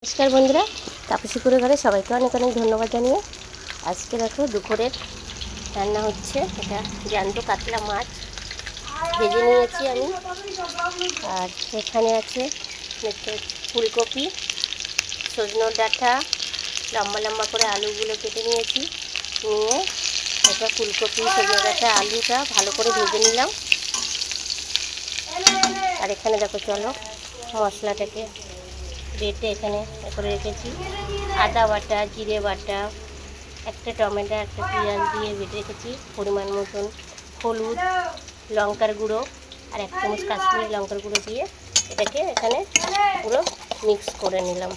নমস্কার বন্ধুরা, তাপসীপুরের ঘরে সবাইকে অনেক অনেক ধন্যবাদ জানিয়ে আজকে দেখো দুপুরের রান্না হচ্ছে। এটা জ্যান্ত কাতলা মাছ ভেজে নিয়েছি আমি। আর এখানে আছে ফুলকপি, সজনের ডাঁটা, লম্বা লম্বা করে আলুগুলো কেটে নিয়েছি। নিয়ে এটা ফুলকপি, সজনের ডাঁটা, আলুটা ভালো করে ভেজে নিলাম। আর এখানে দেখো চলো মশলাটাকে বেটে এখানে করে রেখেছি। আদা বাটা, জিরে বাটা, একটা টমেটো, একটা পেঁয়াজ দিয়ে বেটে রেখেছি। পরিমাণ মতন হলুদ, লঙ্কার গুঁড়ো আর 1 চামচ কাশ্মীরি লঙ্কার গুঁড়ো দিয়ে এটাকে এখানে পুরো মিক্স করে নিলাম।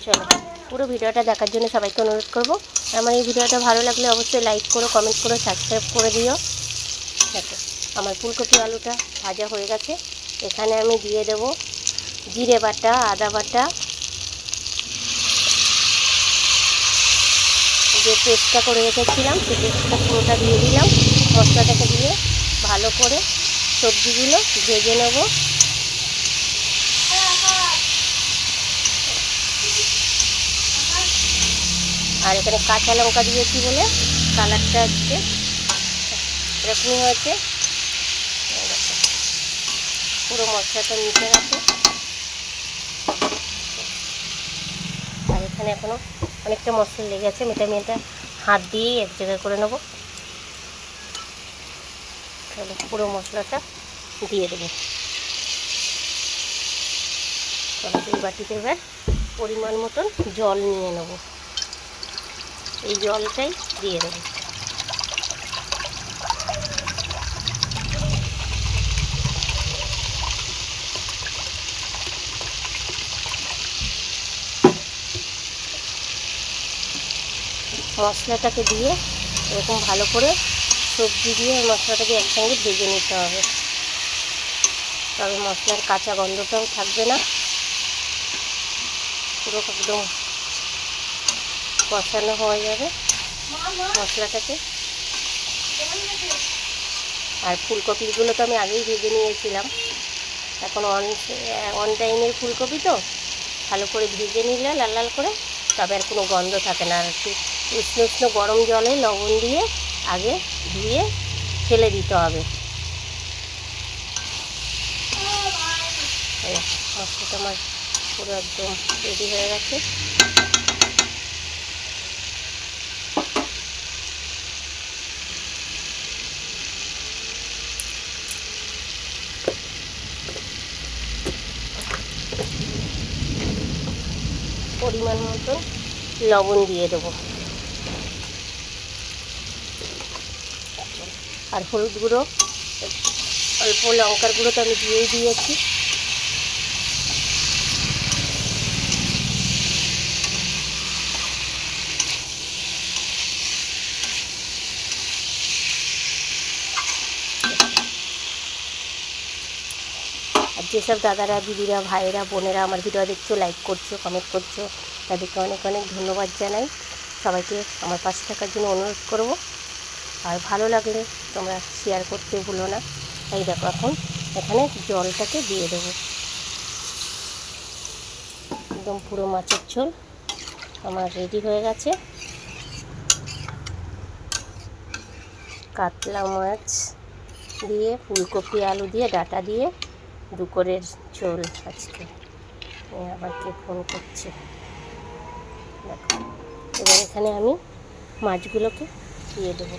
চলো পুরো ভিডিওটা দেখার জন্য সবাইকে অনুরোধ করবো। আমার এই ভিডিওটা ভালো লাগলে অবশ্যই লাইক করো, কমেন্ট করো, সাবস্ক্রাইব করে দিও। দেখো আমার ফুলকপি আলুটা ভাজা হয়ে গেছে। এখানে আমি দিয়ে দেবো জিরে বাটা, আদা বাটা, যে পেস্টটা করে রেখেছিলাম সেই পেস্টটা পুরোটা দিয়ে দিলাম। মশলাটাকে দিয়ে ভালো করে সবজিগুলো ভেজে নেব। আর এখানে কাঁচা লঙ্কা দিয়েছি বলে কালারটা হচ্ছে এরকমই হয়েছে। পুরো মশলাটা মিশে গেছে। আর এখানে এখনও অনেকটা মশলা লেগে আছে, আমি এটা হাত দিয়েই এক জায়গায় করে নেব। তাহলে পুরো মশলাটা দিয়ে দেবো। এই বাটিতে এবার পরিমাণ মতন জল নিয়ে নেব, এই জলটাই দিয়ে দেবো। মশলাটাকে দিয়ে এরকম ভালো করে সবজি দিয়ে মশলাটাকে একসঙ্গে ভেজে নিতে হবে, তবে মশলার কাঁচা গন্ধটাও থাকবে না, পুরো একদম কষানো হয়ে যাবে মশলাটাকে। আর ফুলকপিগুলো তো আমি আগেই ভেজে নিয়েছিলাম, এখন অন টাইমের ফুলকপি তো ভালো করে ভেজে নিলে লাল লাল করে, তবে আর কোনো গন্ধ থাকে না। আর একটু উষ্ণ উষ্ণ গরম জলে লবণ দিয়ে আগে ধুয়ে ফেলে দিতে হবে। মশলাটা আমার পুরো একদম রেডি হয়ে গেছে। পরিমাণ মতো লবণ দিয়ে দেবো, আর হলুদ গুঁড়ো, অল্প লঙ্কার গুঁড়ো তো আমি দিয়েই দিয়েছি। আর যেসব দাদারা, দিদিরা, ভাইয়েরা, বোনেরা আমার ভিডিও দেখছো, লাইক করছো, কমেন্ট করছো, তাদেরকে অনেক অনেক ধন্যবাদ জানাই। সবাইকে আমার পাশে থাকার জন্য অনুরোধ করব। আর ভালো লাগলে তোমরা শেয়ার করতে ভুলো না। তাই দেখো এখন এখানে জলটাকে দিয়ে দেবো। একদম পুরো মাছের ঝোল আমার রেডি হয়ে গেছে। কাতলা মাছ দিয়ে, ফুলকপি আলু দিয়ে, ডাঁটা দিয়ে দুপুরের ঝোল আজকে। আবার কে ফোন করছে দেখো। এবার এখানে আমি মাছগুলোকে দিয়ে দেবো।